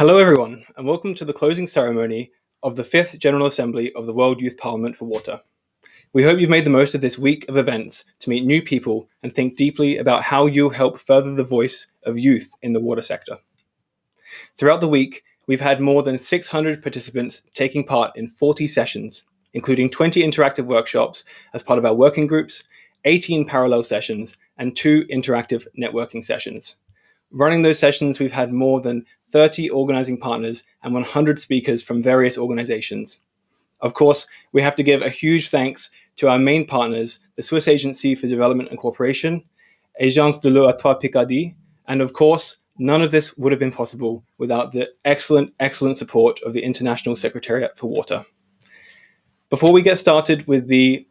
Hello everyone, and welcome to the closing ceremony of the 5th General Assembly of the World Youth Parliament for Water. We hope you've made the most of this week of events to meet new people and think deeply about how you'll help further the voice of youth in the water sector. Throughout the week, we've had more than 600 participants taking part in 40 sessions, including 20 interactive workshops as part of our working groups, 18 parallel sessions, and 2 interactive networking sessions. Running those sessions, we've had more than 30 organizing partners and 100 speakers from various organizations. Of course, we have to give a huge thanks to our main partners, the Swiss Agency for Development and Cooperation, Agence de l'eau à Trois Picardie, and of course, none of this would have been possible without the excellent support of the International Secretariat for Water. Before we get started with the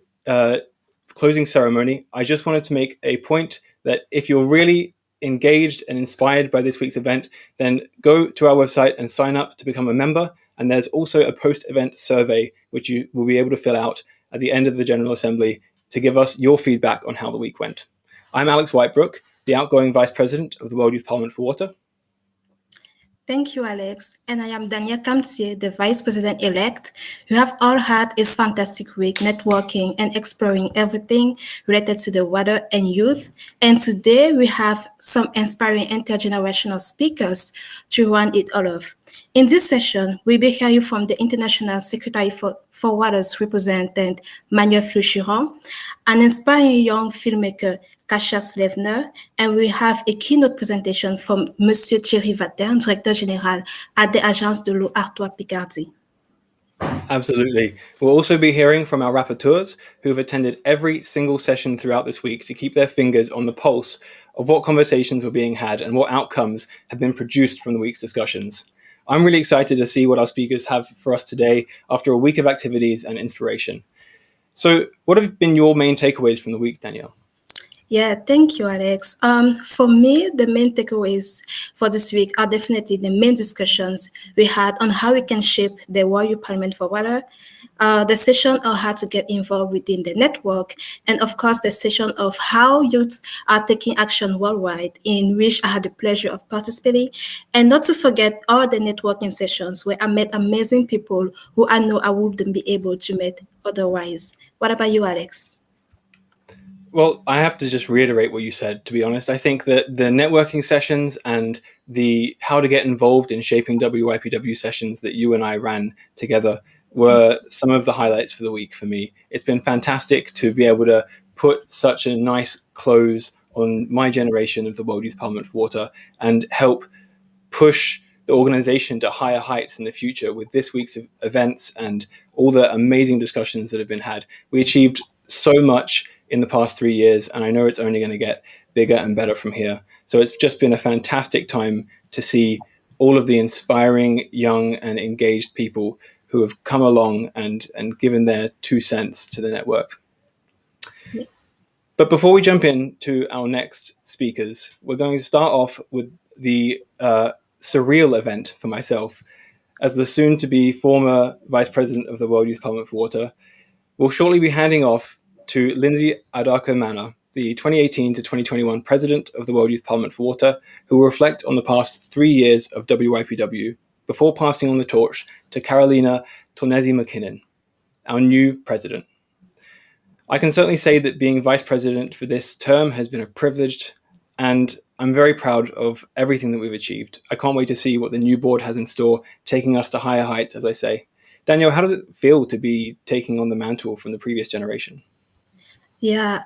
closing ceremony, I just wanted to make a point that if you're really engaged and inspired by this week's event, then go to our website and sign up to become a member. And there's also a post-event survey, which you will be able to fill out at the end of the General Assembly to give us your feedback on how the week went. I'm Alex Whitebrook, the outgoing Vice President of the World Youth Parliament for Water. Thank you, Alex. And I am Danielle Camtier, the Vice President-elect. You have all had a fantastic week networking and exploring everything related to the water and youth. And today we have some inspiring intergenerational speakers to run it all off. In this session, we will hear you from the International Secretary for Water's representative, Manuel Fluchiron, an inspiring young filmmaker, Kasha Slavner, and we have a keynote presentation from Monsieur Thierry Vatin, Directeur Général at the Agence de l'eau à Trois Picardie. Absolutely. We'll also be hearing from our rapporteurs who have attended every single session throughout this week to keep their fingers on the pulse of what conversations were being had and what outcomes have been produced from the week's discussions. I'm really excited to see what our speakers have for us today after a week of activities and inspiration. So what have been your main takeaways from the week, Danielle? Yeah, thank you, Alex. For me, the main takeaways for this week are definitely the main discussions we had on how we can shape the World Youth Parliament for Water, the session on how to get involved within the network, and of course, the session of how youths are taking action worldwide, in which I had the pleasure of participating, and not to forget all the networking sessions where I met amazing people who I know I wouldn't be able to meet otherwise. What about you, Alex? Well, I have to just reiterate what you said, to be honest. I think that the networking sessions and the how to get involved in shaping WYPW sessions that you and I ran together were some of the highlights for the week for me. It's been fantastic to be able to put such a nice close on my generation of the World Youth Parliament for Water and help push the organization to higher heights in the future with this week's events and all the amazing discussions that have been had. We achieved so much in the past 3 years, and I know it's only going to get bigger and better from here. So it's just been a fantastic time to see all of the inspiring, young, and engaged people who have come along and given their 2 cents to the network. Yeah. But before we jump into our next speakers, we're going to start off with the surreal event for myself. As the soon-to-be former Vice President of the World Youth Parliament for Water, we'll shortly be handing off to Lindsay Adarko-Mana, the 2018 to 2021 President of the World Youth Parliament for Water, who will reflect on the past 3 years of WYPW before passing on the torch to Carolina Tornesi-McKinnon, our new President. I can certainly say that being Vice President for this term has been a privilege, and I'm very proud of everything that we've achieved. I can't wait to see what the new board has in store, taking us to higher heights, as I say. Danielle, how does it feel to be taking on the mantle from the previous generation? Yeah,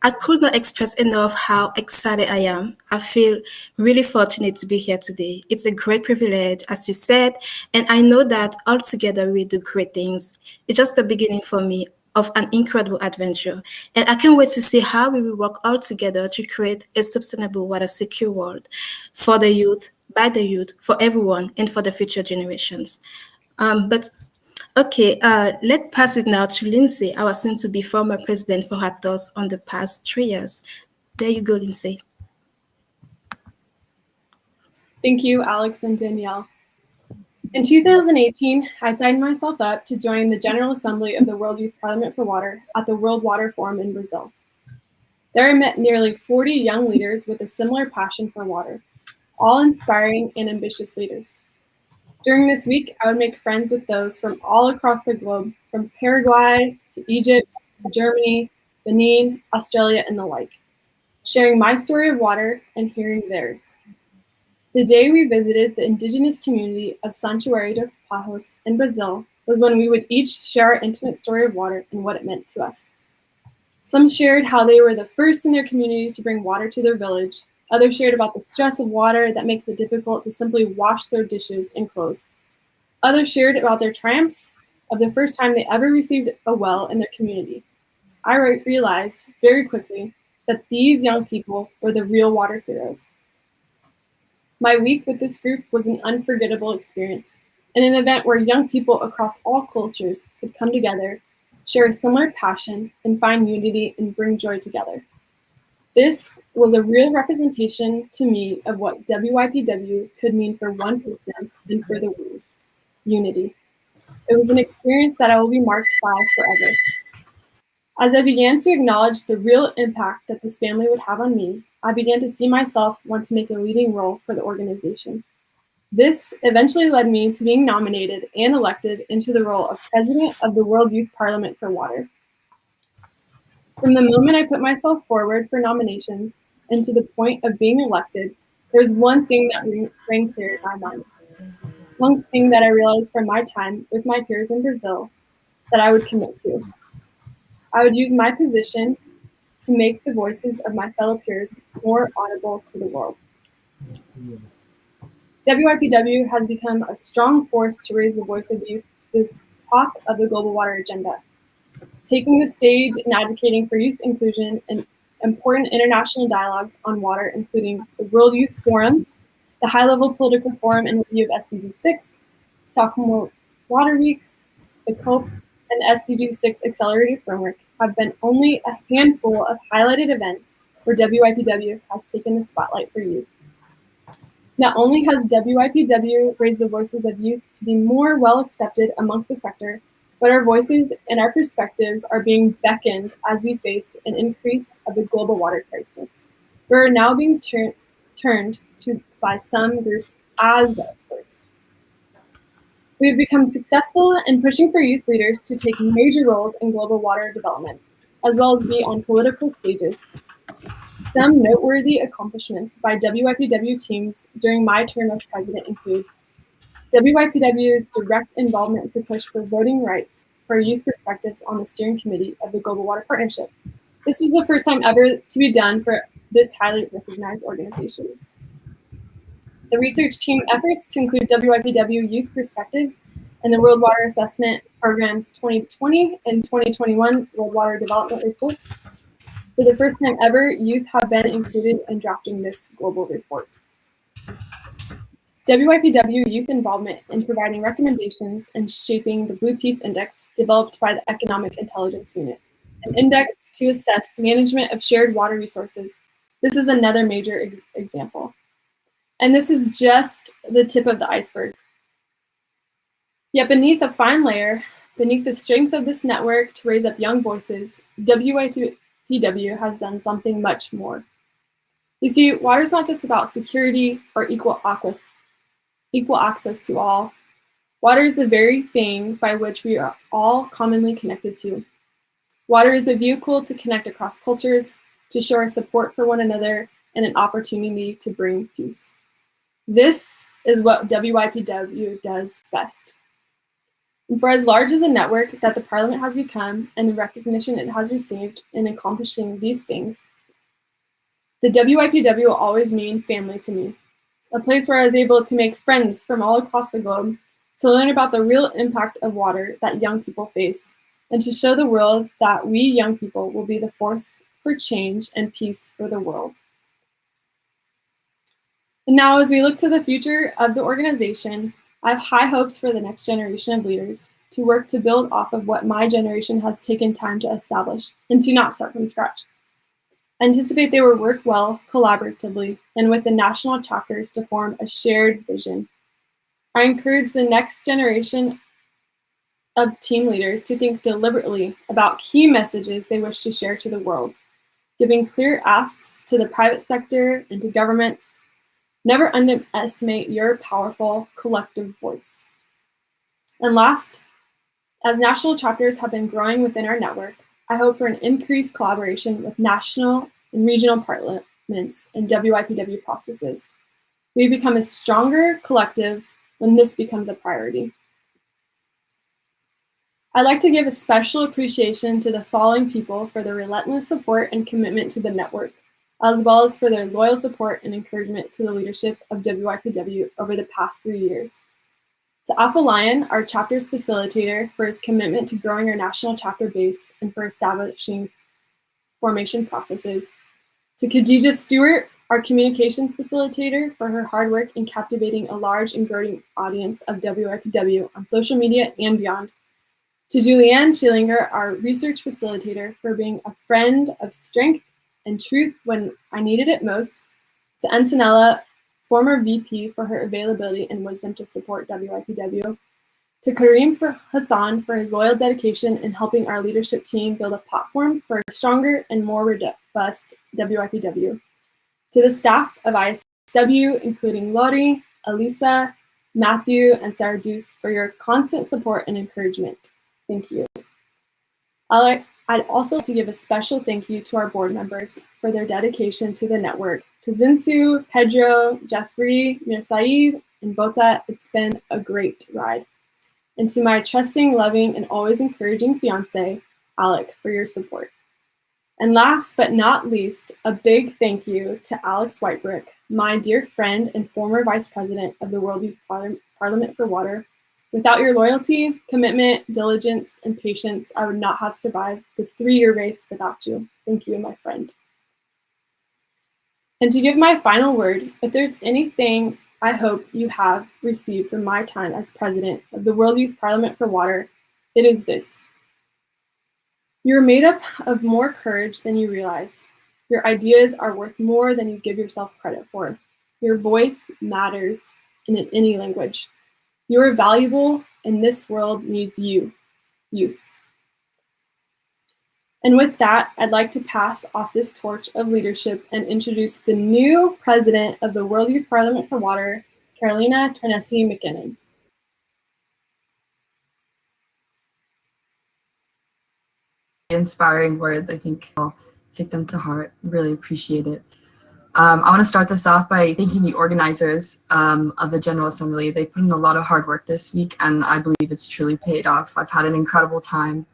I could not express enough how excited I am. I feel really fortunate to be here today. It's a great privilege, as you said, and I know that all together we do great things. It's just the beginning for me of an incredible adventure, and I can't wait to see how we will work all together to create a sustainable, water secure world for the youth, by the youth, for everyone, and for the future generations. Okay, let's pass it now to Lindsay, our soon-to-be former president, for her thoughts on the past 3 years. There you go, Lindsay. Thank you, Alex and Danielle. In 2018, I signed myself up to join the General Assembly of the World Youth Parliament for Water at the World Water Forum in Brazil. There I met nearly 40 young leaders with a similar passion for water, all inspiring and ambitious leaders. During this week, I would make friends with those from all across the globe, from Paraguay to Egypt to Germany, Benin, Australia, and the like, sharing my story of water and hearing theirs. The day we visited the indigenous community of Santuário dos Pajos in Brazil was when we would each share our intimate story of water and what it meant to us. Some shared how they were the first in their community to bring water to their village. Others shared about the stress of water that makes it difficult to simply wash their dishes and clothes. Others shared about their triumphs of the first time they ever received a well in their community. I realized very quickly that these young people were the real water heroes. My week with this group was an unforgettable experience and an event where young people across all cultures could come together, share a similar passion, and find unity and bring joy together. This was a real representation to me of what WYPW could mean for one person and for the world: unity. It was an experience that I will be marked by forever. As I began to acknowledge the real impact that this family would have on me, I began to see myself want to make a leading role for the organization. This eventually led me to being nominated and elected into the role of President of the World Youth Parliament for Water. From the moment I put myself forward for nominations and to the point of being elected, there was one thing that rang clear in my mind. One thing that I realized from my time with my peers in Brazil that I would commit to. I would use my position to make the voices of my fellow peers more audible to the world. WYPW has become a strong force to raise the voice of youth to the top of the global water agenda, taking the stage and advocating for youth inclusion in important international dialogues on water, including the World Youth Forum, the High-Level Political Forum and Review of SDG 6, Stockholm Water Weeks, the COPE, and SDG 6 Accelerated Framework have been only a handful of highlighted events where WYPW has taken the spotlight for youth. Not only has WYPW raised the voices of youth to be more well accepted amongst the sector, but our voices and our perspectives are being beckoned as we face an increase of the global water crisis. We're now being turned to by some groups as the experts. We've become successful in pushing for youth leaders to take major roles in global water developments, as well as be on political stages. Some noteworthy accomplishments by WYPW teams during my term as president include WYPW's direct involvement to push for voting rights for youth perspectives on the steering committee of the Global Water Partnership. This was the first time ever to be done for this highly recognized organization. The research team efforts to include WYPW youth perspectives in the World Water Assessment Program's 2020 and 2021 World Water Development Reports. For the first time ever, youth have been included in drafting this global report. WYPW youth involvement in providing recommendations and shaping the Blue Peace Index developed by the Economic Intelligence Unit, an index to assess management of shared water resources. This is another major example. And this is just the tip of the iceberg. Yet beneath a fine layer, beneath the strength of this network to raise up young voices, WYPW has done something much more. You see, water is not just about security or equal access to all. Water is the very thing by which we are all commonly connected to. Water is the vehicle to connect across cultures, to show our support for one another, and an opportunity to bring peace. This is what WYPW does best. And for as large as a network that the Parliament has become and the recognition it has received in accomplishing these things, the WYPW will always mean family to me, a place where I was able to make friends from all across the globe, to learn about the real impact of water that young people face, and to show the world that we young people will be the force for change and peace for the world. And now, as we look to the future of the organization, I have high hopes for the next generation of leaders to work to build off of what my generation has taken time to establish and to not start from scratch. I anticipate they will work well collaboratively and with the national chapters to form a shared vision. I encourage the next generation of team leaders to think deliberately about key messages they wish to share to the world, giving clear asks to the private sector and to governments, Never underestimate your powerful collective voice. And last, as national chapters have been growing within our network, I hope for an increased collaboration with national and regional parliaments and WYPW processes. We become a stronger collective when this becomes a priority. I'd like to give a special appreciation to the following people for their relentless support and commitment to the network, as well as for their loyal support and encouragement to the leadership of WYPW over the past 3 years. To Alpha Lion, our chapter's facilitator, for his commitment to growing our national chapter base and for establishing formation processes. To Khadija Stewart, our communications facilitator, for her hard work in captivating a large and growing audience of WYPW on social media and beyond. To Julianne Schillinger, our research facilitator, for being a friend of strength and truth when I needed it most. To Antonella, former VP, for her availability and wisdom to support WYPW. To Kareem Hassan for his loyal dedication in helping our leadership team build a platform for a stronger and more robust WYPW. To the staff of ISW, including Lori, Elisa, Matthew, and Sarah Deuce, for your constant support and encouragement. Thank you. I'd also like to give a special thank you to our board members for their dedication to the network. To Zinsu, Pedro, Jeffrey, Mirsaid, and Bota, it's been a great ride. And to my trusting, loving, and always encouraging fiance, Alec, for your support. And last but not least, a big thank you to Alex Whitebrick, my dear friend and former Vice President of the World Youth Parliament for Water. Without your loyalty, commitment, diligence, and patience, I would not have survived this 3-year race without you. Thank you, my friend. And to give my final word, if there's anything I hope you have received from my time as president of the World Youth Parliament for Water, it is this. You're made up of more courage than you realize. Your ideas are worth more than you give yourself credit for. Your voice matters in any language. You are valuable, and this world needs you, youth. And with that, I'd like to pass off this torch of leadership and introduce the new president of the World Youth Parliament for Water, Carolina Tarnesi McKinnon. Inspiring words. I think I'll take them to heart. Really appreciate it. I want to start this off by thanking the organizers of the General Assembly. They put in a lot of hard work this week, and I believe it's truly paid off. I've had an incredible time.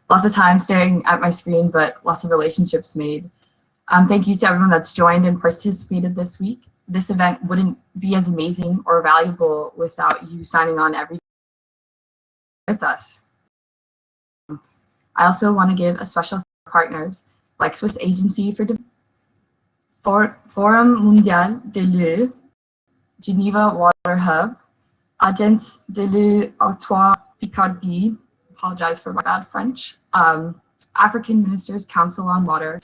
Lots of time staring at my screen, but lots of relationships made. Thank you to everyone that's joined and participated this week. This event wouldn't be as amazing or valuable without you signing on every day with us. I also want to give a special partners like Swiss Agency for Forum Mondial de l'Eau, Geneva Water Hub, Agence de l'Eau Artois Picardie, apologize for my bad French, African Ministers Council on Water,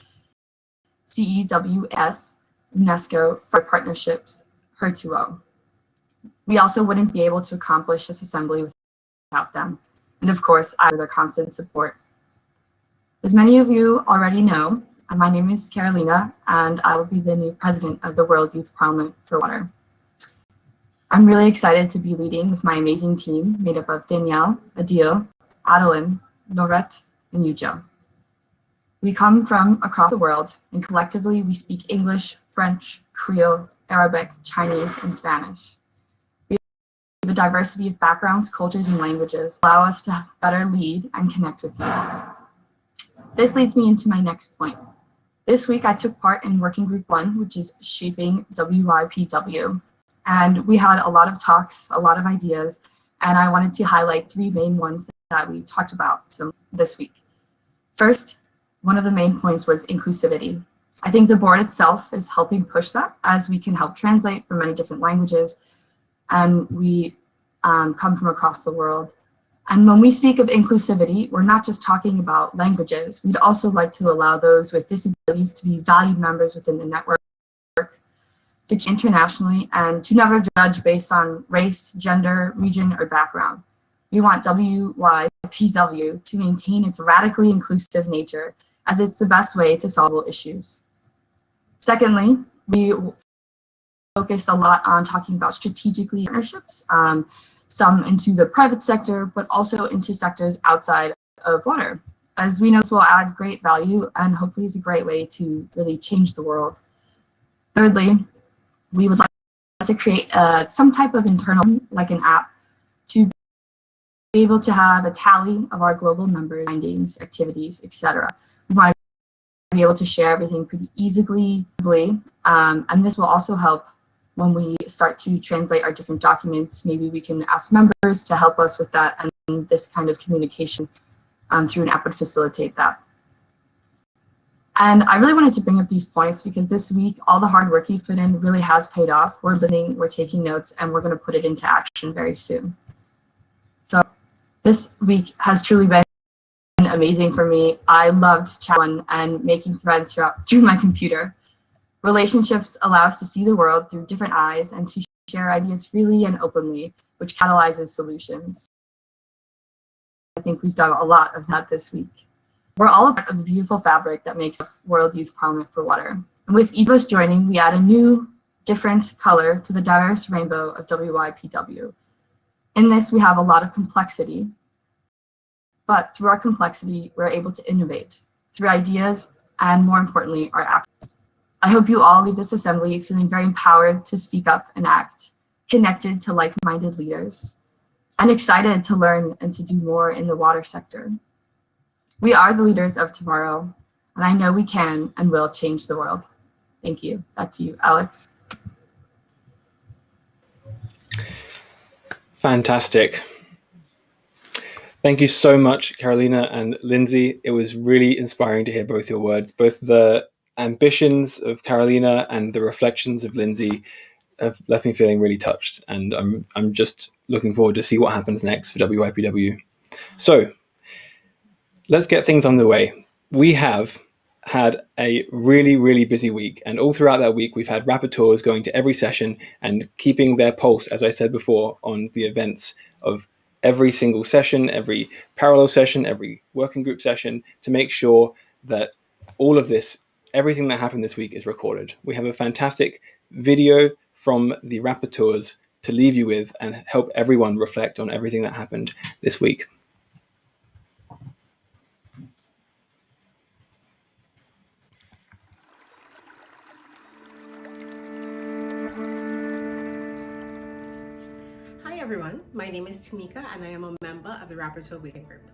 CEWS, UNESCO for partnerships, Her2O. We also wouldn't be able to accomplish this assembly without them, and of course, I have their constant support. As many of you already know, my name is Carolina, and I will be the new president of the World Youth Parliament for Water. I'm really excited to be leading with my amazing team made up of Danielle, Adil, Adeline, Laurette, and Yujo. We come from across the world, and collectively we speak English, French, Creole, Arabic, Chinese, and Spanish. We have a diversity of backgrounds, cultures, and languages allow us to better lead and connect with you. This leads me into my next point. This week, I took part in Working Group 1, which is shaping WYPW. And we had a lot of talks, a lot of ideas, and I wanted to highlight 3 main ones that we talked about this week. First, one of the main points was inclusivity. I think the board itself is helping push that as we can help translate from many different languages, and we come from across the world. And when we speak of inclusivity, we're not just talking about languages. We'd also like to allow those with disabilities to be valued members within the network, to internationally, and to never judge based on race, gender, region, or background. We want WYPW to maintain its radically inclusive nature, as it's the best way to solve issues. Secondly, we focused a lot on talking about strategically partnerships, some into the private sector, but also into sectors outside of water. As we know, this will add great value and hopefully is a great way to really change the world. Thirdly, we would like to create some type of internal, like an app, to be able to have a tally of our global members' findings, activities, etc. We want to be able to share everything pretty easily, and this will also help when we start to translate our different documents. Maybe we can ask members to help us with that, and this kind of communication through an app would facilitate that. And I really wanted to bring up these points because this week, all the hard work you've put in really has paid off. We're listening, we're taking notes, and we're going to put it into action very soon. So this week has truly been amazing for me. I loved chatting and making threads through my computer. Relationships allow us to see the world through different eyes and to share ideas freely and openly, which catalyzes solutions. I think we've done a lot of that this week. We're all a part of the beautiful fabric that makes up World Youth Parliament for Water. And with each of us joining, we add a new, different color to the diverse rainbow of WYPW. In this, we have a lot of complexity, but through our complexity, we're able to innovate through ideas and, more importantly, our actions. I hope you all leave this assembly feeling very empowered to speak up and act, connected to like-minded leaders, and excited to learn and to do more in the water sector. We are the leaders of tomorrow, and I know we can and will change the world. Thank you. Back to you, Alex. Fantastic. Thank you so much, Carolina and Lindsay. It was really inspiring to hear both your words. Both the ambitions of Carolina and the reflections of Lindsay have left me feeling really touched, and I'm just looking forward to see what happens next for WYPW. So let's get things underway. We have had a really, really busy week, and all throughout that week, we've had rapporteurs going to every session and keeping their pulse, as I said before, on the events of every single session, every parallel session, every working group session, to make sure that all of this, everything that happened this week, is recorded. We have a fantastic video from the rapporteurs to leave you with and help everyone reflect on everything that happened this week. Hi everyone, my name is Tamika and I am a member of the Rapporteur Working Group.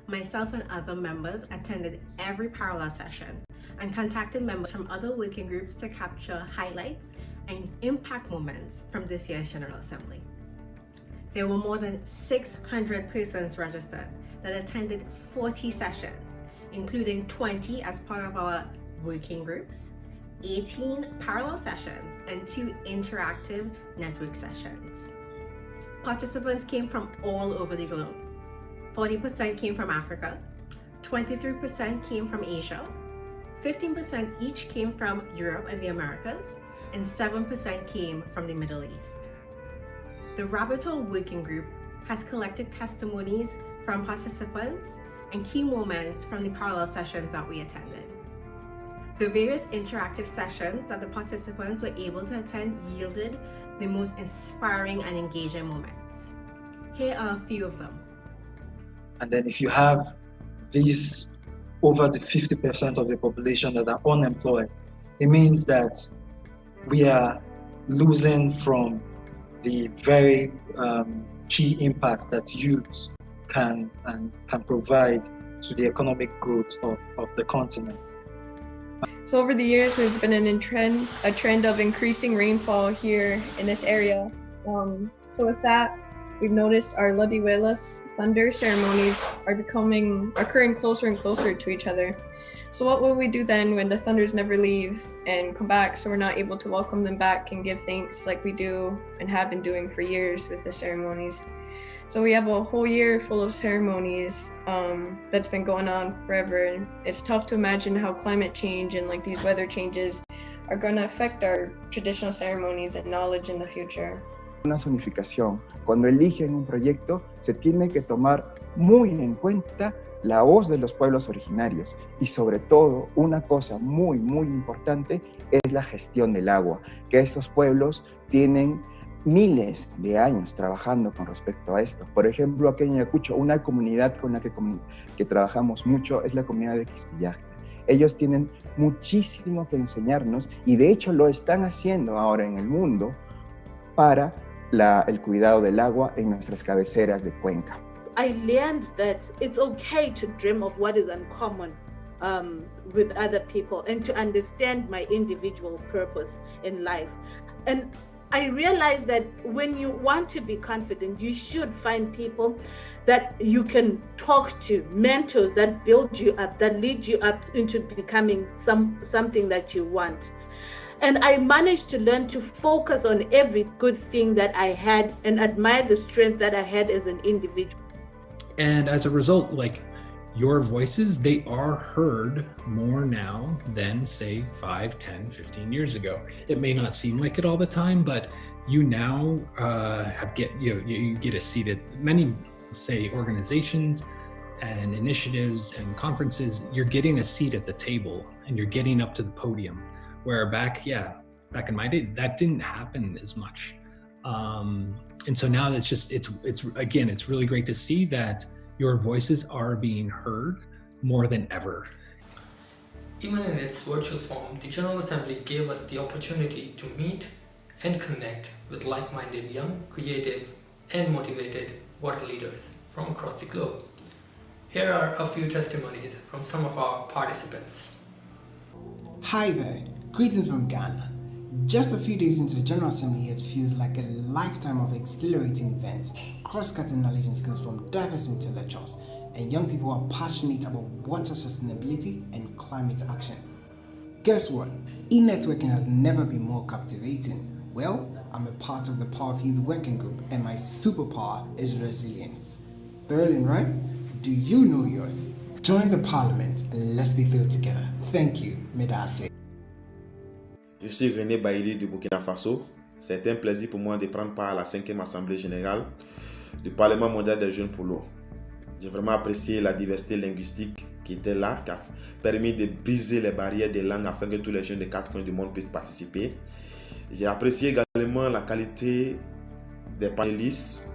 Myself and other members attended every parallel session and contacted members from other working groups to capture highlights and impact moments from this year's General Assembly. There were more than 600 persons registered that attended 40 sessions, including 20 as part of our working groups, 18 parallel sessions, and 2 interactive network sessions. Participants came from all over the globe. 40% came from Africa, 23% came from Asia, 15% each came from Europe and the Americas, and 7% came from the Middle East. The Rapporteur Working Group has collected testimonies from participants and key moments from the parallel sessions that we attended. The various interactive sessions that the participants were able to attend yielded the most inspiring and engaging moments. Here are a few of them. And then if you have these over the 50% of the population that are unemployed, it means that we are losing from the very key impact that youth can provide to the economic growth of the continent. So over the years, there's been a trend of increasing rainfall here in this area. So with that, we've noticed our Lodiwelas thunder ceremonies are occurring closer and closer to each other. So what will we do then when the thunders never leave and come back, so we're not able to welcome them back and give thanks like we do and have been doing for years with the ceremonies? So we have a whole year full of ceremonies that's been going on forever, and it's tough to imagine how climate change and like these weather changes are going to affect our traditional ceremonies and knowledge in the future. Una zonificación. Cuando eligen un proyecto, se tiene que tomar muy en cuenta la voz de los pueblos originarios y sobre todo una cosa muy, muy importante es la gestión del agua, que estos pueblos tienen miles de años trabajando con respecto a esto. Por ejemplo, aquí en Ayacucho, una comunidad con la que trabajamos mucho es la comunidad de Quisquillacta. Ellos tienen muchísimo que enseñarnos y de hecho lo están haciendo ahora en el mundo para el cuidado del agua en nuestras cabeceras de cuenca. I learned that it's okay to dream of what is uncommon with other people and to understand my individual purpose in life. And I realized that when you want to be confident, you should find people that you can talk to, mentors that build you up, that lead you up into becoming something that you want. And I managed to learn to focus on every good thing that I had and admire the strength that I had as an individual. And as a result, like, your voices, they are heard more now than say 5, 10, 15 years ago. It may not seem like it all the time, but you now you get a seat at many, say, organizations and initiatives and conferences. You're getting a seat at the table and you're getting up to the podium, where back in my day, that didn't happen as much. And so now it's really great to see that your voices are being heard more than ever. Even in its virtual form, the General Assembly gave us the opportunity to meet and connect with like-minded young, creative, and motivated water leaders from across the globe. Here are a few testimonies from some of our participants. Hi there, greetings from Ghana. Just a few days into the General Assembly, it feels like a lifetime of exhilarating events, cross-cutting knowledge and skills from diverse intellectuals, and young people who are passionate about water sustainability and climate action. Guess what? E-networking has never been more captivating. Well, I'm a part of the Power of Youth Working Group, and my superpower is resilience. Thrilling, right? Do you know yours? Join the Parliament and let's be thrilled together. Thank you, Medase. Je suis René Baïli du Burkina Faso. C'est un plaisir pour moi de prendre part à la 5e Assemblée générale du Parlement mondial des jeunes pour l'eau. J'ai vraiment apprécié la diversité linguistique qui était là, qui a permis de briser les barrières des langues afin que tous les jeunes des 4 coins du monde puissent participer. J'ai apprécié également la qualité des panélistes,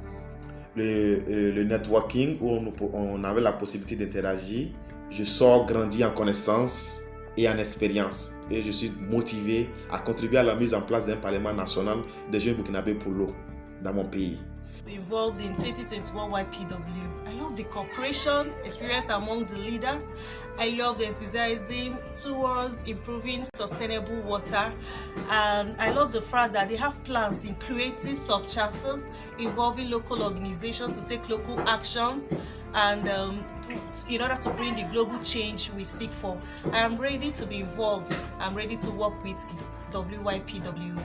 le networking où on avait la possibilité d'interagir. Je sors grandi en connaissance et en expérience. Et je suis motivé à contribuer à la mise en place d'un Parlement national des jeunes burkinabés pour l'eau dans mon pays. Involved in 2021 YPW. I love the cooperation experience among the leaders. I love the enthusiasm towards improving sustainable water, and I love the fact that they have plans in creating sub-chapters involving local organizations to take local actions and in order to bring the global change we seek for. I am ready to be involved. I'm ready to work with WYPW.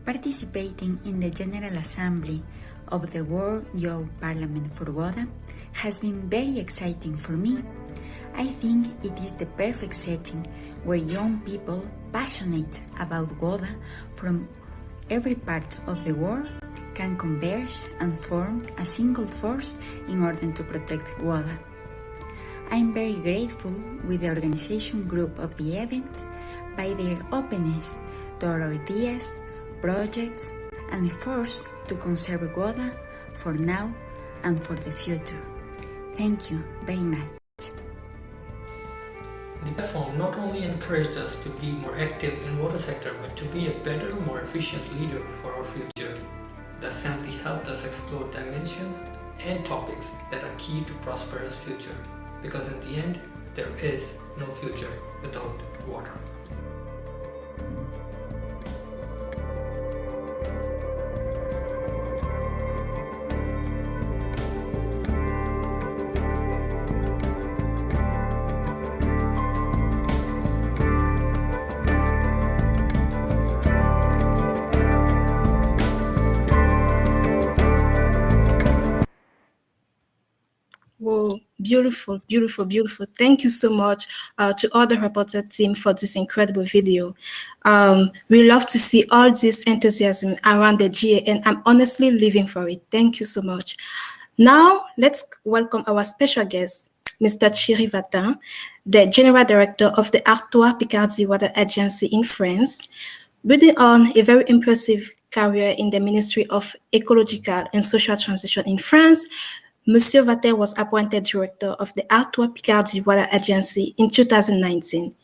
Participating in the General Assembly of the World Youth Parliament for Water has been very exciting for me. I think it is the perfect setting where young people passionate about water from every part of the world can converge and form a single force in order to protect water. I am very grateful with the organization group of the event by their openness to our ideas, projects, and efforts to conserve water for now and for the future. Thank you very much. The platform not only encouraged us to be more active in water sector, but to be a better, more efficient leader for our future. The Assembly helped us explore dimensions and topics that are key to prosperous future, because in the end, there is no future without water. Whoa, beautiful, beautiful, beautiful. Thank you so much to all the reporter team for this incredible video. We love to see all this enthusiasm around the GA, and I'm honestly living for it. Thank you so much. Now, let's welcome our special guest, Mr. Thierry Vatin, the General Director of the Artois Picardie Water Agency in France. Building on a very impressive career in the Ministry of Ecological and Social Transition in France, Monsieur Vatin was appointed Director of the Artois Picardie Water Agency in 2019.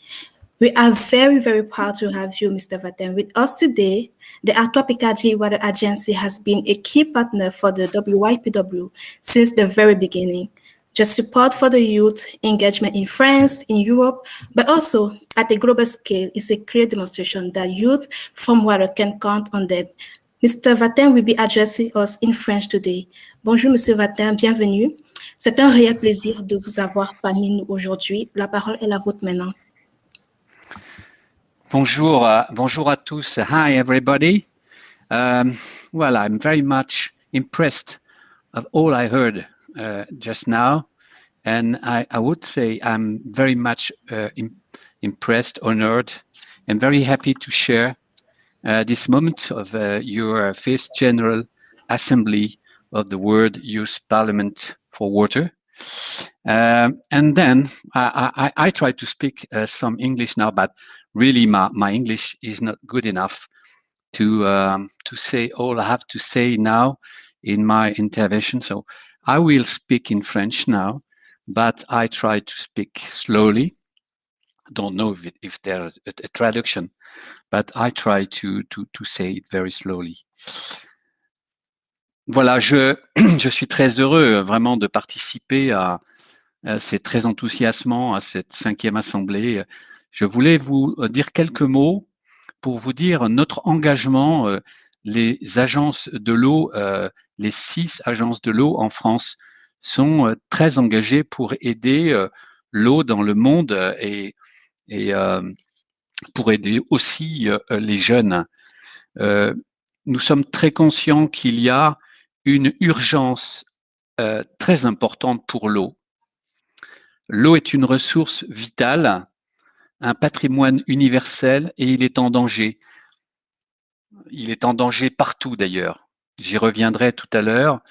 We are very, very proud to have you, Mr. Vatin, with us today. The Artois Picardie Water Agency has been a key partner for the WYPW since the very beginning. Just support for the youth, engagement in France, in Europe, but also at a global scale is a clear demonstration that youth from water can count on them. Mr. Vatin will be addressing us in French today. Bonjour, Monsieur Vatin, bienvenue. C'est un réel plaisir de vous avoir parmi nous aujourd'hui. La parole est la vôtre maintenant. Bonjour, bonjour à tous. Hi, everybody. Well, I'm very much impressed of all I heard just now, and I would say I'm very much impressed, honored, and very happy to share this moment of your fifth General Assembly of the World Youth Parliament for Water. And then I try to speak some English now, but really my English is not good enough to say all I have to say now in my intervention. So I will speak in French now, but I try to speak slowly. I don't know if there's a traduction, but I try to say it very slowly. Voilà, je suis très heureux vraiment de participer c'est très enthousiasmant à cette 5e assemblée. Je voulais vous dire quelques mots pour vous dire notre engagement. Les agences de l'eau, les 6 agences de l'eau en France sont très engagées pour aider l'eau dans le monde et pour aider aussi les jeunes. Nous sommes très conscients qu'il y a une urgence très importante pour l'eau. L'eau est une ressource vitale, un patrimoine universel et il est en danger. Il est en danger partout d'ailleurs. J'y reviendrai tout à l'heure.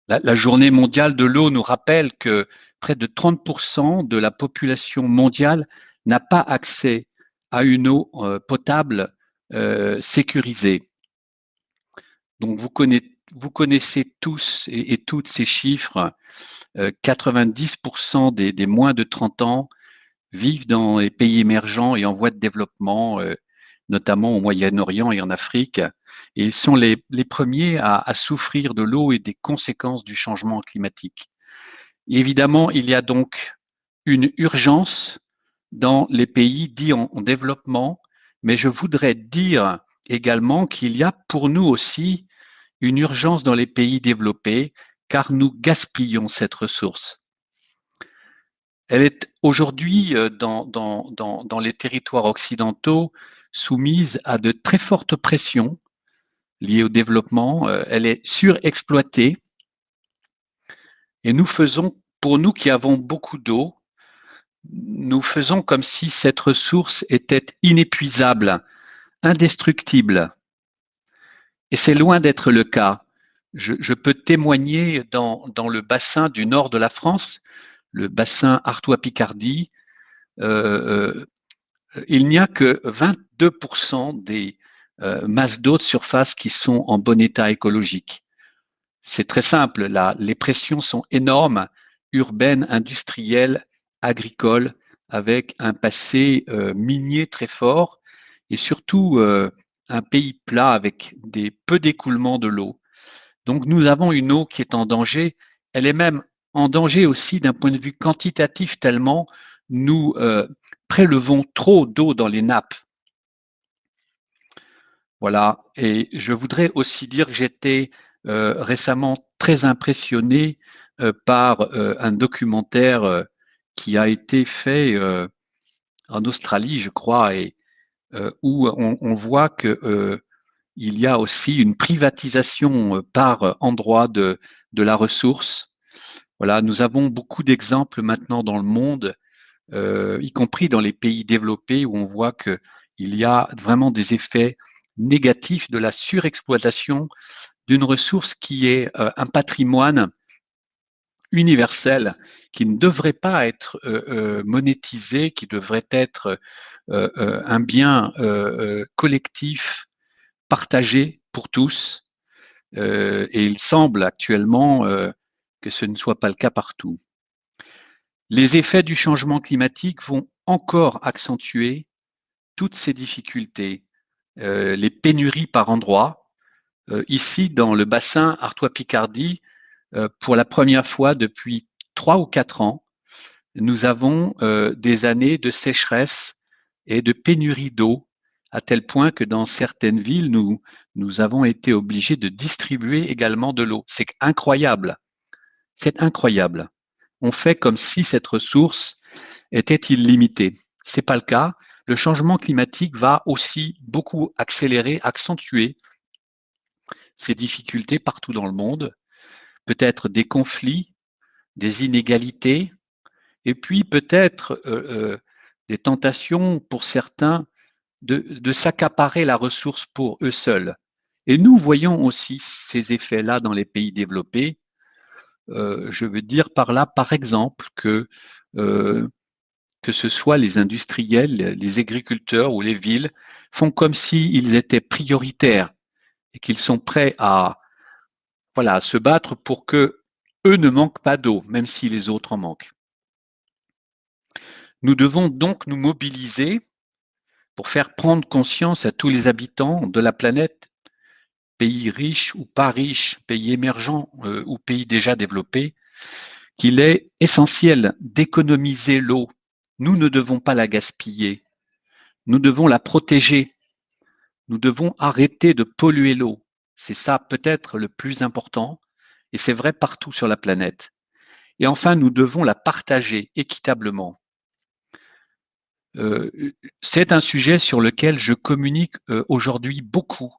La journée mondiale de l'eau nous rappelle que près de 30% de la population mondiale n'a pas accès à une eau potable sécurisée. Donc vous connaissez tous et toutes ces chiffres. 90% des moins de 30 ans vivent dans les pays émergents et en voie de développement, notamment au Moyen-Orient et en Afrique. Et ils sont les premiers à souffrir de l'eau et des conséquences du changement climatique. Et évidemment, il y a donc une urgence dans les pays dits en développement, mais je voudrais dire également qu'il y a pour nous aussi une urgence dans les pays développés, car nous gaspillons cette ressource. Elle est aujourd'hui dans les territoires occidentaux soumise à de très fortes pressions liées au développement. Elle est surexploitée et nous faisons, pour nous qui avons beaucoup d'eau, nous faisons comme si cette ressource était inépuisable, indestructible. Et c'est loin d'être le cas. Je peux témoigner dans le bassin du nord de la France, le bassin Artois-Picardie, il n'y a que 22% des masses d'eau de surface qui sont en bon état écologique. C'est très simple, les pressions sont énormes, urbaines, industrielles, agricoles, avec un passé minier très fort et surtout un pays plat avec peu d'écoulement de l'eau. Donc nous avons une eau qui est en danger, elle est même en danger aussi d'un point de vue quantitatif tellement nous prélevons trop d'eau dans les nappes. Voilà, et je voudrais aussi dire que j'étais récemment très impressionné par un documentaire qui a été fait en Australie, je crois, et où on voit que il y a aussi une privatisation par endroit de la ressource. Voilà, nous avons beaucoup d'exemples maintenant dans le monde, y compris dans les pays développés, où on voit qu'il y a vraiment des effets négatifs de la surexploitation d'une ressource qui est un patrimoine universel, qui ne devrait pas être monétisé, qui devrait être un bien collectif, partagé pour tous. Et il semble actuellement que ce ne soit pas le cas partout. Les effets du changement climatique vont encore accentuer toutes ces difficultés, les pénuries par endroits. Ici, dans le bassin Artois-Picardie, pour la première fois depuis 3 ou 4 ans, nous avons des années de sécheresse et de pénurie d'eau, à tel point que dans certaines villes, nous avons été obligés de distribuer également de l'eau. C'est incroyable. C'est incroyable. On fait comme si cette ressource était illimitée. Ce n'est pas le cas. Le changement climatique va aussi beaucoup accélérer, accentuer ces difficultés partout dans le monde. Peut-être des conflits, des inégalités, et puis peut-être des tentations pour certains de s'accaparer la ressource pour eux seuls. Et nous voyons aussi ces effets-là dans les pays développés. Je veux dire par là, par exemple, que ce soit les industriels, les agriculteurs ou les villes, font comme s'ils étaient prioritaires et qu'ils sont prêts à se battre pour que eux ne manquent pas d'eau, même si les autres en manquent. Nous devons donc nous mobiliser pour faire prendre conscience à tous les habitants de la planète, pays riches ou pas riches, pays émergents ou pays déjà développés, qu'il est essentiel d'économiser l'eau. Nous ne devons pas la gaspiller. Nous devons la protéger. Nous devons arrêter de polluer l'eau. C'est ça peut-être le plus important, et c'est vrai partout sur la planète. Et enfin, nous devons la partager équitablement. C'est un sujet sur lequel je communique aujourd'hui beaucoup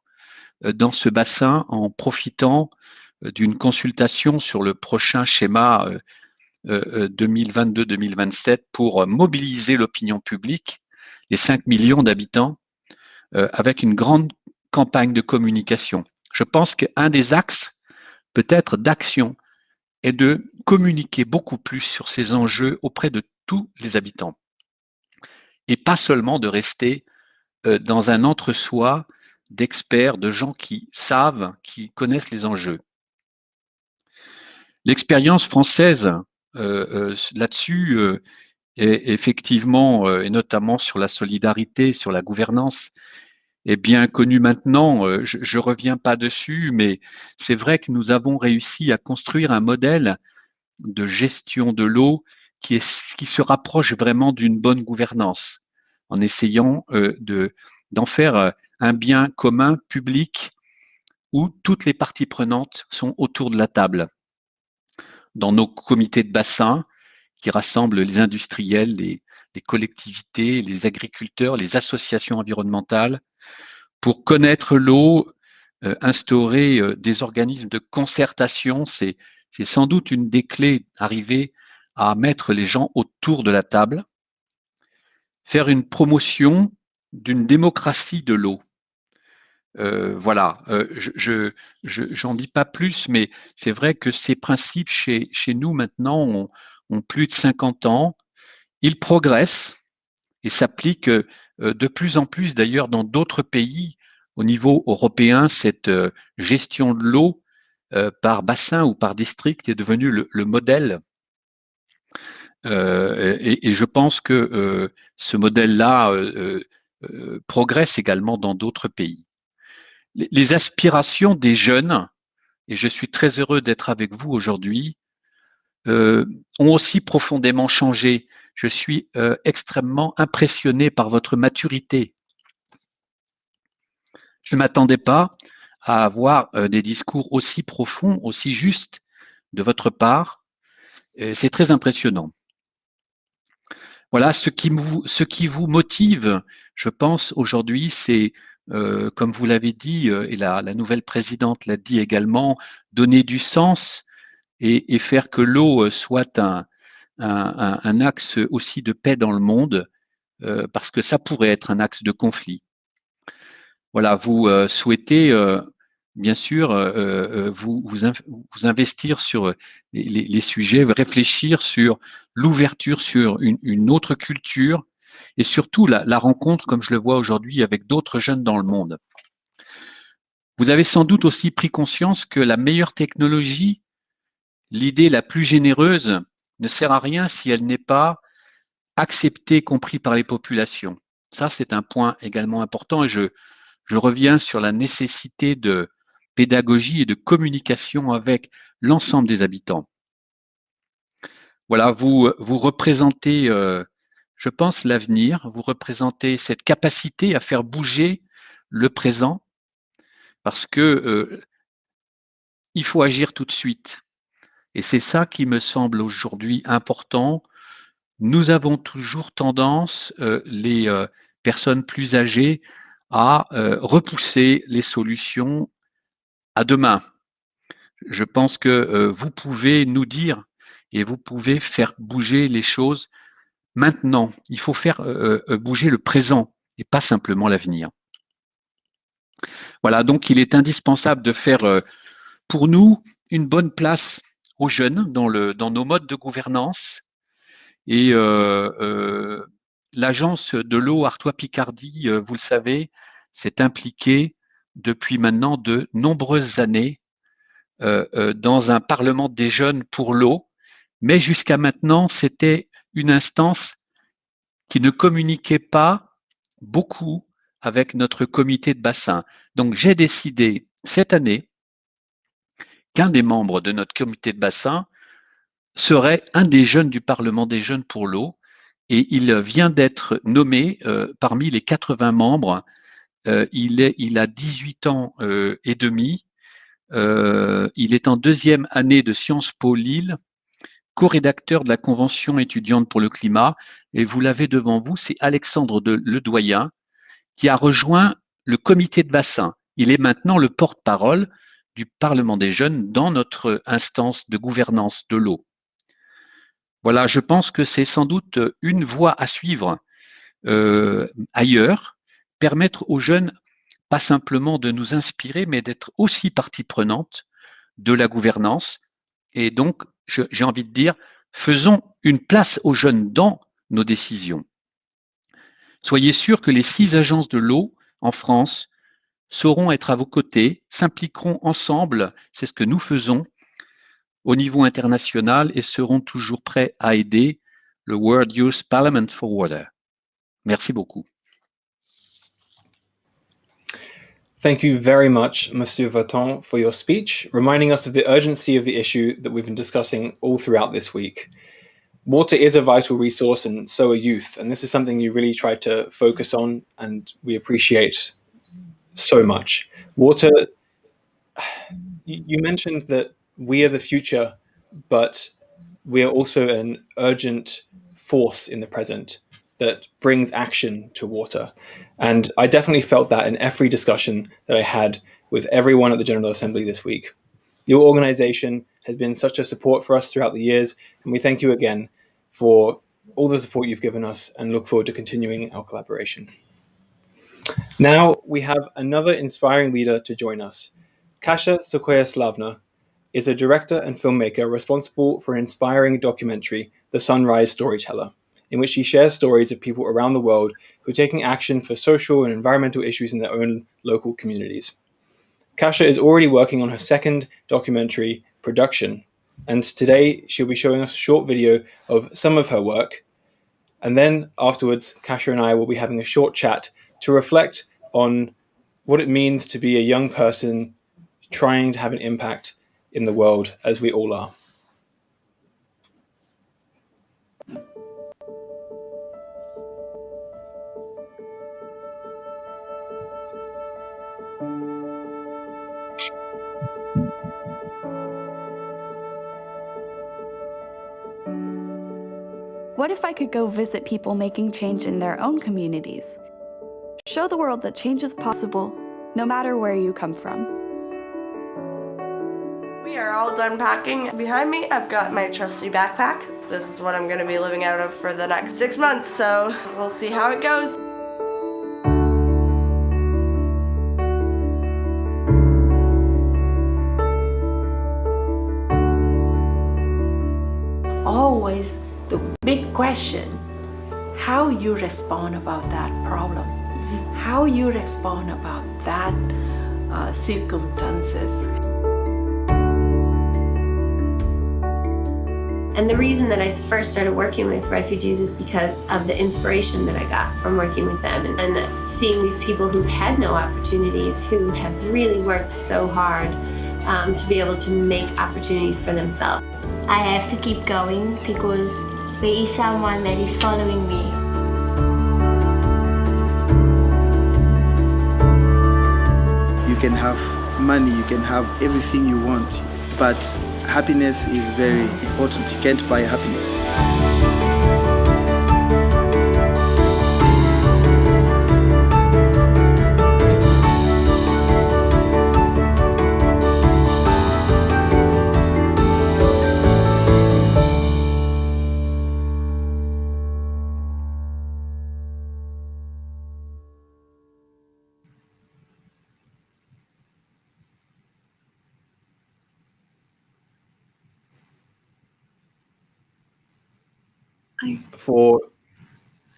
dans ce bassin en profitant d'une consultation sur le prochain schéma 2022-2027 pour mobiliser l'opinion publique, les 5 millions d'habitants, avec une grande campagne de communication. Je pense qu'un des axes peut-être d'action est de communiquer beaucoup plus sur ces enjeux auprès de tous les habitants et pas seulement de rester dans un entre-soi d'experts, de gens qui savent, qui connaissent les enjeux. L'expérience française là-dessus est effectivement, et notamment sur la solidarité, sur la gouvernance, est bien connue maintenant. Je ne reviens pas dessus, mais c'est vrai que nous avons réussi à construire un modèle de gestion de l'eau qui se rapproche vraiment d'une bonne gouvernance, en essayant d'en faire un bien commun, public, où toutes les parties prenantes sont autour de la table. Dans nos comités de bassin, qui rassemblent les industriels, les collectivités, les agriculteurs, les associations environnementales, pour connaître l'eau, instaurer des organismes de concertation, c'est sans doute une des clés, arriver à mettre les gens autour de la table, faire une promotion d'une démocratie de l'eau. Voilà, j'en dis pas plus, mais c'est vrai que ces principes chez nous maintenant ont plus de 50 ans. Ils progressent et s'appliquent de plus en plus d'ailleurs dans d'autres pays. Au niveau européen, cette gestion de l'eau par bassin ou par district est devenue le modèle. Et je pense que ce modèle-là progresse également dans d'autres pays. Les aspirations des jeunes, et je suis très heureux d'être avec vous aujourd'hui, ont aussi profondément changé. Je suis extrêmement impressionné par votre maturité. Je ne m'attendais pas à avoir des discours aussi profonds, aussi justes de votre part. C'est très impressionnant. Voilà, ce qui vous motive, je pense, aujourd'hui, c'est, comme vous l'avez dit, et la nouvelle présidente l'a dit également, donner du sens et faire que l'eau soit un axe aussi de paix dans le monde, parce que ça pourrait être un axe de conflit. Voilà, vous souhaitez bien sûr, vous investir sur les sujets, réfléchir sur l'ouverture sur une autre culture et surtout la rencontre, comme je le vois aujourd'hui, avec d'autres jeunes dans le monde. Vous avez sans doute aussi pris conscience que la meilleure technologie, l'idée la plus généreuse, ne sert à rien si elle n'est pas acceptée, comprise par les populations. Ça, c'est un point également important et je reviens sur la nécessité de pédagogie et de communication avec l'ensemble des habitants. Voilà, vous représentez, je pense, l'avenir, vous représentez cette capacité à faire bouger le présent parce que il faut agir tout de suite. Et c'est ça qui me semble aujourd'hui important. Nous avons toujours tendance, les personnes plus âgées, à repousser les solutions à demain. Je pense que vous pouvez nous dire et vous pouvez faire bouger les choses maintenant. Il faut faire bouger le présent et pas simplement l'avenir. Voilà, donc il est indispensable de faire pour nous une bonne place aux jeunes dans nos modes de gouvernance. Et l'agence de l'eau Artois-Picardie, vous le savez, s'est impliquée depuis maintenant de nombreuses années dans un parlement des jeunes pour l'eau, mais jusqu'à maintenant, c'était une instance qui ne communiquait pas beaucoup avec notre comité de bassin. Donc j'ai décidé cette année qu'un des membres de notre comité de bassin serait un des jeunes du Parlement des jeunes pour l'eau et il vient d'être nommé parmi les 80 membres. Il a 18 ans et demi. Il est en deuxième année de Sciences Po Lille, co-rédacteur de la Convention étudiante pour le climat. Et vous l'avez devant vous, c'est Alexandre Ledoyen qui a rejoint le comité de bassin. Il est maintenant le porte-parole du Parlement des jeunes dans notre instance de gouvernance de l'eau. Voilà, je pense que c'est sans doute une voie à suivre ailleurs, permettre aux jeunes pas simplement de nous inspirer, mais d'être aussi partie prenante de la gouvernance. Et donc, j'ai envie de dire, faisons une place aux jeunes dans nos décisions. Soyez sûrs que les 6 agences de l'eau en France sauront être à vos côtés, s'impliqueront ensemble, c'est ce que nous faisons au niveau international et seront toujours prêts à aider le World Youth Parliament for Water. Merci beaucoup. Thank you very much, Monsieur Vaton, for your speech, reminding us of the urgency of the issue that we've been discussing all throughout this week. Water is a vital resource and so are youth, and this is something you really tried to focus on and we appreciate so much. Water, you mentioned that we are the future, but we are also an urgent force in the present that brings action to water. And I definitely felt that in every discussion that I had with everyone at the General Assembly this week. Your organization has been such a support for us throughout the years, and we thank you again for all the support you've given us and look forward to continuing our collaboration. Now we have another inspiring leader to join us. Kasha Sequoia Slavner is a director and filmmaker responsible for an inspiring documentary, The Sunrise Storyteller, in which she shares stories of people around the world who are taking action for social and environmental issues in their own local communities. Kasha is already working on her second documentary production, and today she'll be showing us a short video of some of her work. And then afterwards, Kasha and I will be having a short chat to reflect on what it means to be a young person trying to have an impact in the world, as we all are. What if I could go visit people making change in their own communities? Show the world that change is possible, no matter where you come from. We are all done packing. Behind me, I've got my trusty backpack. This is what I'm going to be living out of for the next 6 months, so we'll see how it goes. big question, how you respond about that problem, how you respond about that circumstances. And the reason that I first started working with refugees is because of the inspiration that I got from working with them and seeing these people who had no opportunities, who have really worked so hard to be able to make opportunities for themselves. I have to keep going because there is someone that is following me. You can have money, you can have everything you want, but happiness is very important. You can't buy happiness.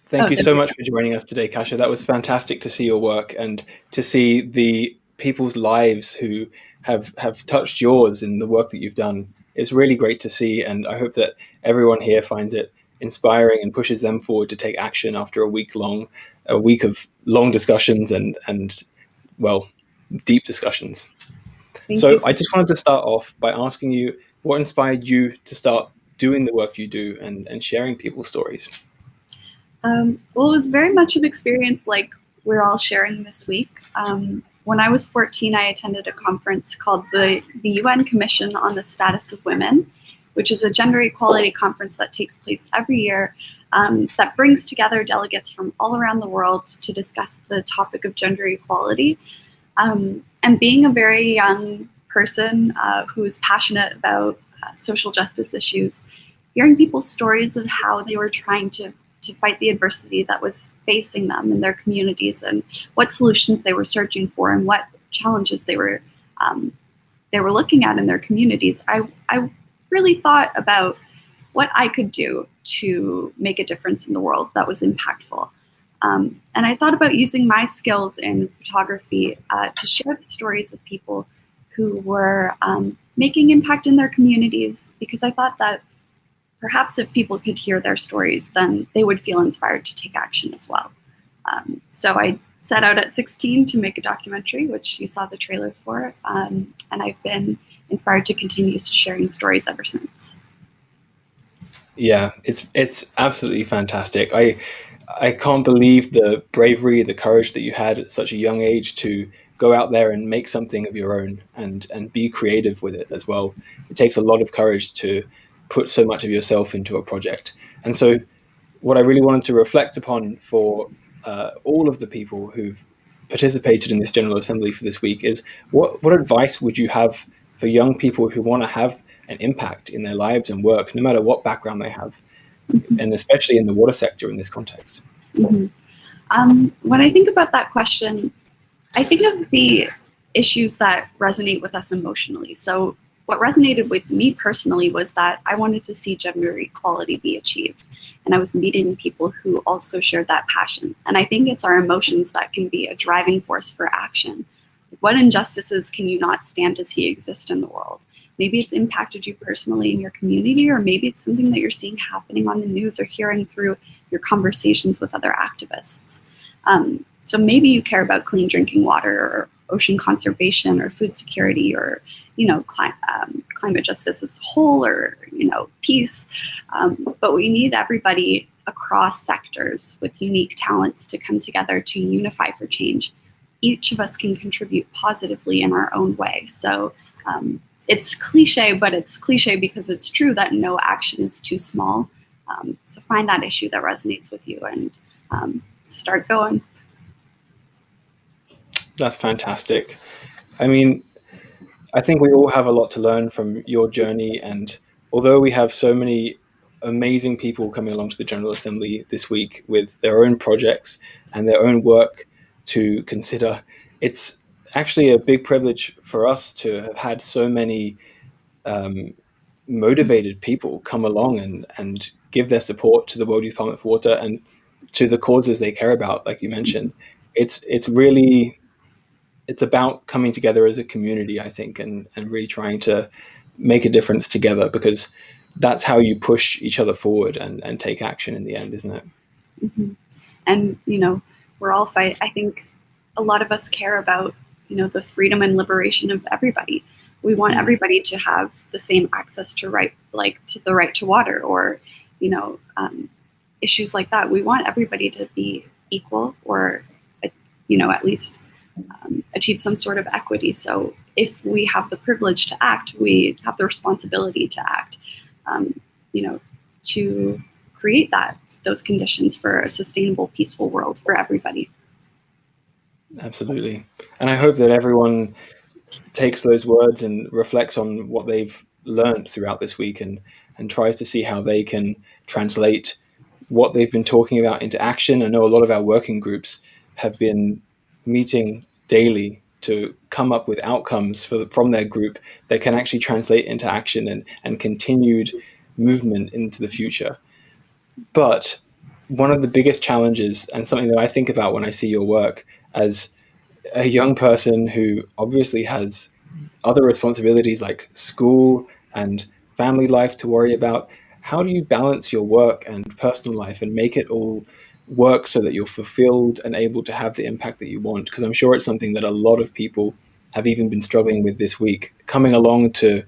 Thank you so much for joining us today, Kasha. That was fantastic to see your work and to see the people's lives who have touched yours in the work that you've done. It's really great to see, and I hope that everyone here finds it inspiring and pushes them forward to take action after a week of long discussions and well, deep discussions. So I just wanted to start off by asking you, what inspired you to start doing the work you do and sharing people's stories? Well, it was very much an experience like we're all sharing this week. When I was 14, I attended a conference called the UN Commission on the Status of Women, which is a gender equality conference that takes place every year that brings together delegates from all around the world to discuss the topic of gender equality. And being a very young person who is passionate about social justice issues, hearing people's stories of how they were trying to fight the adversity that was facing them in their communities and what solutions they were searching for and what challenges they were looking at in their communities, I really thought about what I could do to make a difference in the world that was impactful. And I thought about using my skills in photography to share the stories of people who were making impact in their communities, because I thought that perhaps if people could hear their stories, then they would feel inspired to take action as well. So I set out at 16 to make a documentary, which you saw the trailer for, and I've been inspired to continue sharing stories ever since. Yeah, it's absolutely fantastic. I can't believe the bravery, the courage that you had at such a young age to go out there and make something of your own and be creative with it as well. It takes a lot of courage to put so much of yourself into a project. And so what I really wanted to reflect upon for all of the people who've participated in this General Assembly for this week is what advice would you have for young people who want to have an impact in their lives and work, no matter what background they have, and especially in the water sector in this context? Mm-hmm. When I think about that question, I think of the issues that resonate with us emotionally. So what resonated with me personally was that I wanted to see gender equality be achieved. And I was meeting people who also shared that passion. And I think it's our emotions that can be a driving force for action. What injustices can you not stand to see exist in the world? Maybe it's impacted you personally in your community, or maybe it's something that you're seeing happening on the news or hearing through your conversations with other activists. So maybe you care about clean drinking water or ocean conservation or food security or climate justice as a whole, or peace. But we need everybody across sectors with unique talents to come together to unify for change. Each of us can contribute positively in our own way. So it's cliche, but it's cliche because it's true that no action is too small. So find that issue that resonates with you and start going. That's fantastic. I mean, I think we all have a lot to learn from your journey, and although we have so many amazing people coming along to the General Assembly this week with their own projects and their own work to consider, it's actually a big privilege for us to have had so many motivated people come along and give their support to the World Youth Parliament for Water and to the causes they care about, like you mentioned. It's about coming together as a community, I think, and really trying to make a difference together, because that's how you push each other forward and take action in the end, isn't it? Mm-hmm. And, we're all I think a lot of us care about, the freedom and liberation of everybody. We want everybody to have the same access to the right to water, or, issues like that. We want everybody to be equal, or, at least achieve some sort of equity. So if we have the privilege to act, we have the responsibility to act, to create those conditions for a sustainable, peaceful world for everybody. Absolutely. And I hope that everyone takes those words and reflects on what they've learned throughout this week and tries to see how they can translate what they've been talking about into action. I know a lot of our working groups have been meeting daily to come up with outcomes from their group that can actually translate into action and continued movement into the future. But one of the biggest challenges, and something that I think about when I see your work as a young person who obviously has other responsibilities like school and family life to worry about, how do you balance your work and personal life and make it all work so that you're fulfilled and able to have the impact that you want? Because I'm sure it's something that a lot of people have even been struggling with this week, coming along to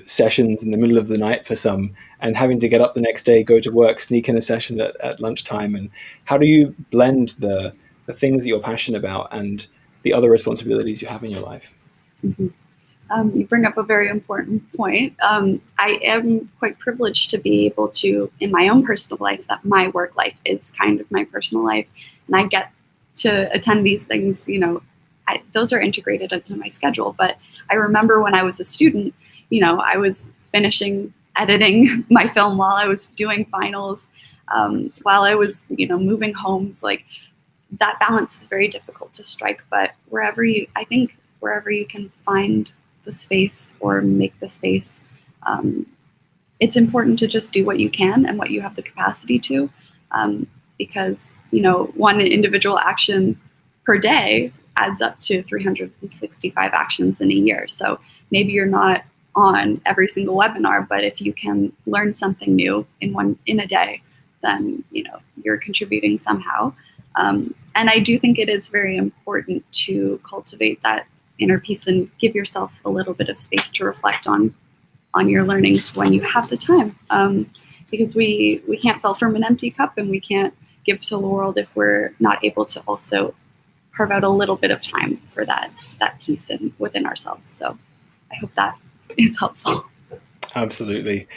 sessions in the middle of the night for some, and having to get up the next day, go to work, sneak in a session at lunchtime. And how do you blend the things that you're passionate about and the other responsibilities you have in your life? Mm-hmm. You bring up a very important point. I am quite privileged to be able to, in my own personal life, that my work life is kind of my personal life, and I get to attend these things, those are integrated into my schedule. But I remember when I was a student, I was finishing editing my film while I was doing finals, while I was, moving homes. Like, that balance is very difficult to strike, but wherever you can find the space or make the space, it's important to just do what you can and what you have the capacity to, because, one individual action per day adds up to 365 actions in a year. So maybe you're not on every single webinar, but if you can learn something new in a day, then, you're contributing somehow. And I do think it is very important to cultivate that inner peace and give yourself a little bit of space to reflect on your learnings when you have the time. Because we can't fill from an empty cup, and we can't give to the world if we're not able to also carve out a little bit of time for that peace within ourselves. So I hope that is helpful. Absolutely.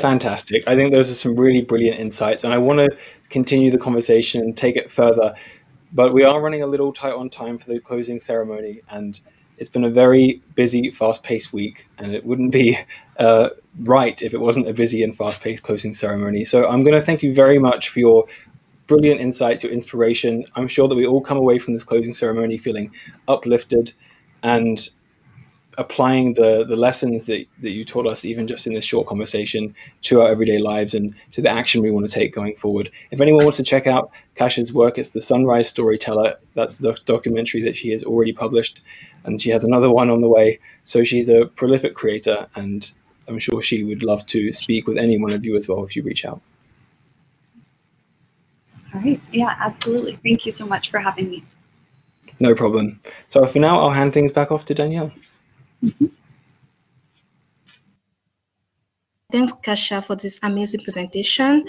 Fantastic. I think those are some really brilliant insights, and I want to continue the conversation and take it further, but we are running a little tight on time for the closing ceremony, and it's been a very busy, fast-paced week, and it wouldn't be right if it wasn't a busy and fast-paced closing ceremony. So I'm going to thank you very much for your brilliant insights, your inspiration. I'm sure that we all come away from this closing ceremony feeling uplifted and applying the lessons that you taught us, even just in this short conversation, to our everyday lives and to the action we want to take going forward. If anyone wants to check out Kasha's work, it's The Sunrise Storyteller. That's the documentary that she has already published, and she has another one on the way. So she's a prolific creator, and I'm sure she would love to speak with any one of you as well if you reach out. All right. Yeah, absolutely. Thank you so much for having me. No problem. So for now, I'll hand things back off to Danielle. Mm-hmm. Thanks, Kasha, for this amazing presentation.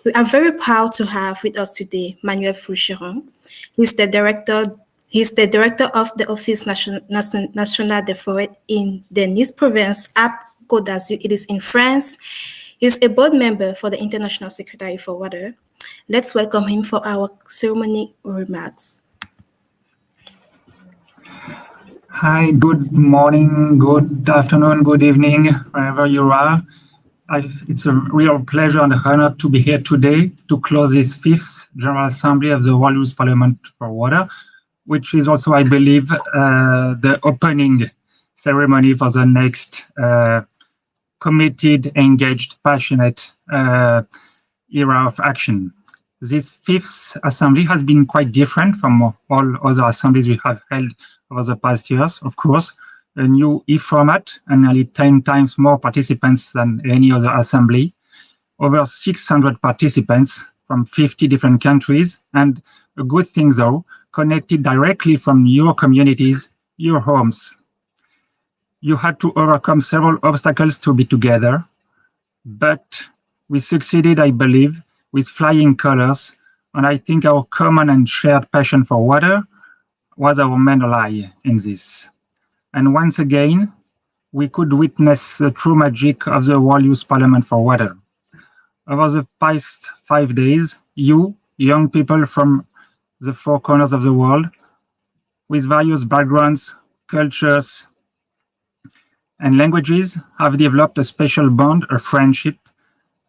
We are very proud to have with us today Manuel Foucheron. He's the director of the Office National des Forêts in the Nice province, at Côte d'Azur. It is in France. He's a board member for the International Secretary for Water. Let's welcome him for our ceremony remarks. Hi, good morning, good afternoon, good evening, wherever you are. It's a real pleasure and honor to be here today to close this 5th General Assembly of the World Youth Parliament for Water, which is also, I believe, the opening ceremony for the next committed, engaged, passionate era of action. This fifth assembly has been quite different from all other assemblies we have held over the past years, of course. A new e-format and nearly 10 times more participants than any other assembly. Over 600 participants from 50 different countries, and a good thing though, connected directly from your communities, your homes. You had to overcome several obstacles to be together, but we succeeded, I believe, with flying colors, and I think our common and shared passion for water was our main ally in this. And once again, we could witness the true magic of the World Youth Parliament for Water. Over the past 5 days, you, young people from the four corners of the world, with various backgrounds, cultures, and languages, have developed a special bond, a friendship,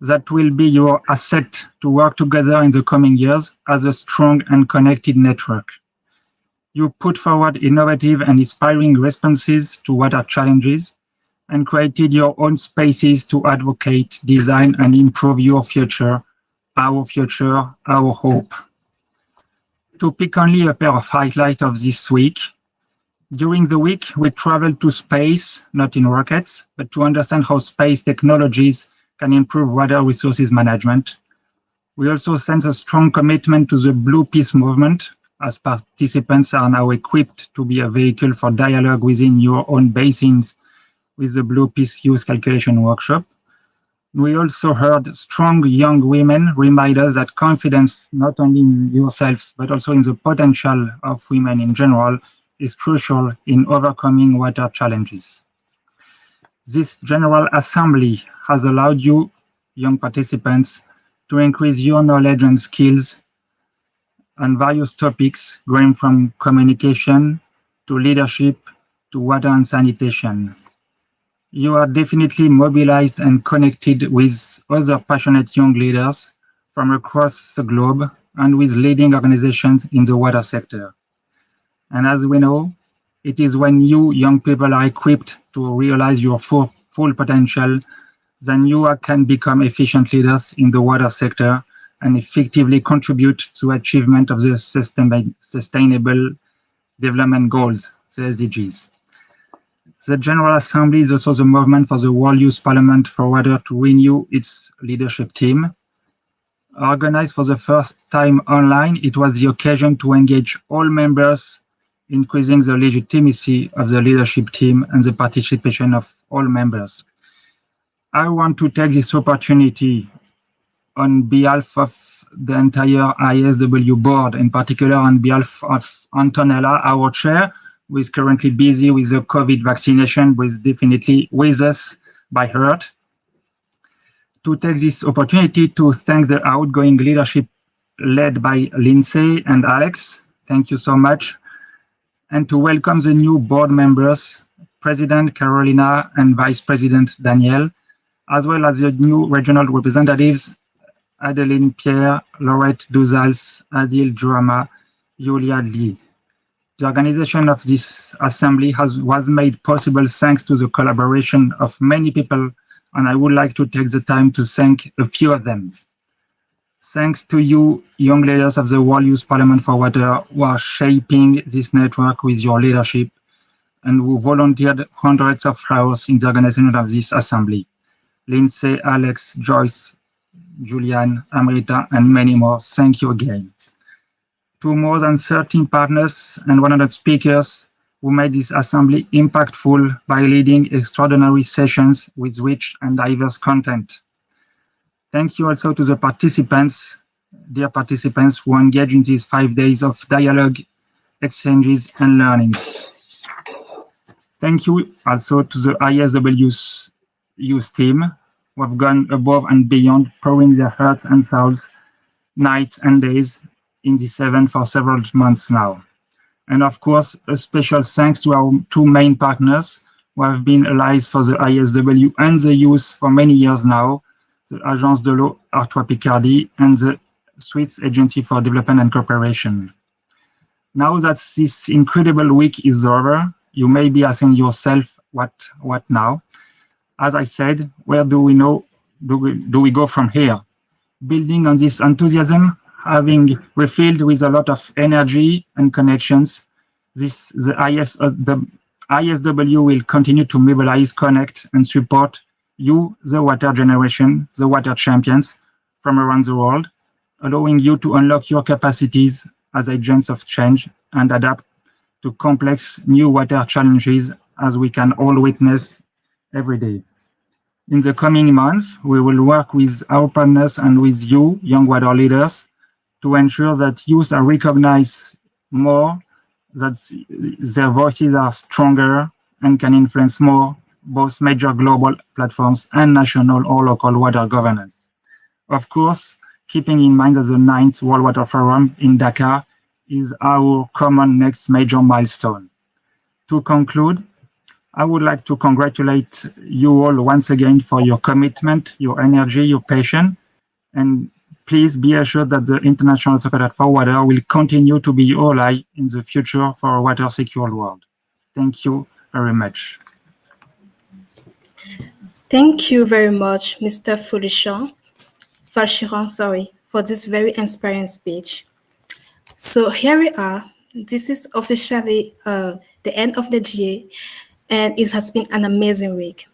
that will be your asset to work together in the coming years as a strong and connected network. You put forward innovative and inspiring responses to water challenges and created your own spaces to advocate, design, and improve your future, our hope. To pick only a pair of highlights of this week, during the week, we traveled to space, not in rockets, but to understand how space technologies can improve water resources management. We also sense a strong commitment to the Blue Peace movement, as participants are now equipped to be a vehicle for dialogue within your own basins with the Blue Peace Youth Calculation Workshop. We also heard strong young women remind us that confidence, not only in yourselves, but also in the potential of women in general, is crucial in overcoming water challenges. This General Assembly has allowed you, young participants, to increase your knowledge and skills on various topics, going from communication to leadership to water and sanitation. You are definitely mobilized and connected with other passionate young leaders from across the globe and with leading organizations in the water sector. And as we know, it is when you young people are equipped to realize your full potential, then you can become efficient leaders in the water sector and effectively contribute to achievement of the Sustainable Development Goals, the SDGs. The General Assembly is also the movement for the World Youth Parliament for Water to renew its leadership team. Organized for the first time online, it was the occasion to engage all members, increasing the legitimacy of the leadership team and the participation of all members. I want to take this opportunity on behalf of the entire ISW board, in particular on behalf of Antonella, our chair, who is currently busy with the COVID vaccination, who is definitely with us by heart, to take this opportunity to thank the outgoing leadership led by Lindsay and Alex. Thank you so much. And to welcome the new board members, President Carolina and Vice President Danielle, as well as the new regional representatives, Adeline Pierre, Laurette Duzals, Adil Joama, Yulia Lee. The organization of this assembly was made possible thanks to the collaboration of many people, and I would like to take the time to thank a few of them. Thanks to you, young leaders of the World Youth Parliament for Water, who are shaping this network with your leadership and who volunteered hundreds of hours in the organization of this assembly. Lindsay, Alex, Joyce, Julian, Amrita, and many more, thank you again. To more than 13 partners and 100 speakers who made this assembly impactful by leading extraordinary sessions with rich and diverse content. Thank you also to the participants, dear participants, who engage in these 5 days of dialogue, exchanges, and learnings. Thank you also to the ISW youth team, who have gone above and beyond, pouring their hearts and souls, nights and days in this event for several months now. And of course, a special thanks to our two main partners who have been allies for the ISW and the youth for many years now, the Agence de l'eau Artois Picardie and the Swiss Agency for Development and Cooperation. Now that this incredible week is over, you may be asking yourself, what now? as I said, where do we go from here? Building on this enthusiasm, having refilled with a lot of energy and connections, the ISW will continue to mobilize, connect, and support you, the water generation, the water champions from around the world, allowing you to unlock your capacities as agents of change and adapt to complex new water challenges as we can all witness every day. In the coming months, we will work with our partners and with you, young water leaders, to ensure that youth are recognized more, that their voices are stronger and can influence more both major global platforms and national or local water governance. Of course, keeping in mind that the 9th World Water Forum in Dakar is our common next major milestone. To conclude, I would like to congratulate you all once again for your commitment, your energy, your passion, and please be assured that the International Secretariat for Water will continue to be your ally in the future for a water-secure world. Thank you very much. Thank you very much, Mr. Falchiron, for this very inspiring speech. So here we are. This is officially the end of the GA, and it has been an amazing week.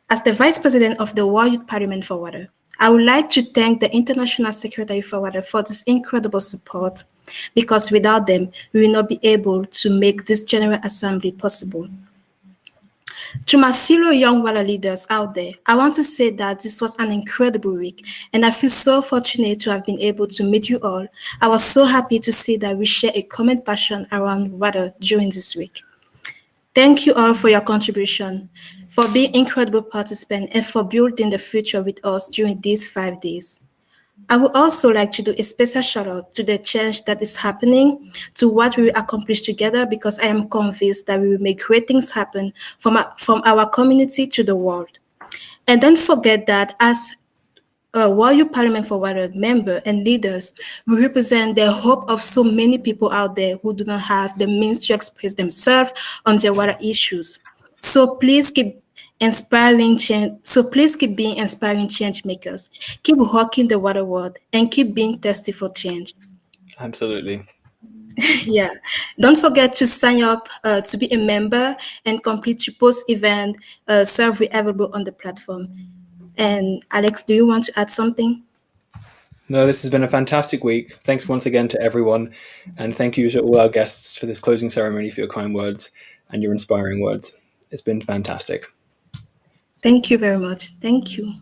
As the Vice President of the World Youth Parliament for Water, I would like to thank the International Secretary for Water for this incredible support, because without them, we will not be able to make this General Assembly possible. To my fellow young water leaders out there, I want to say that this was an incredible week, and I feel so fortunate to have been able to meet you all. I was so happy to see that we share a common passion around water during this week. Thank you all for your contribution, for being incredible participants, and for building the future with us during these 5 days. I would also like to do a special shout out to the change that is happening, to what we will accomplish together, because I am convinced that we will make great things happen from our community to the world. And don't forget that as a World Youth Parliament for Water member and leaders, we represent the hope of so many people out there who do not have the means to express themselves on their water issues. So please keep inspiring change. So please keep being inspiring change makers. Keep walking the water world and keep being thirsty for change. Absolutely. Yeah. Don't forget to sign up to be a member and complete your post-event survey available on the platform. And Alex, do you want to add something? No, this has been a fantastic week. Thanks once again to everyone. And thank you to all our guests for this closing ceremony, for your kind words and your inspiring words. It's been fantastic. Thank you very much. Thank you.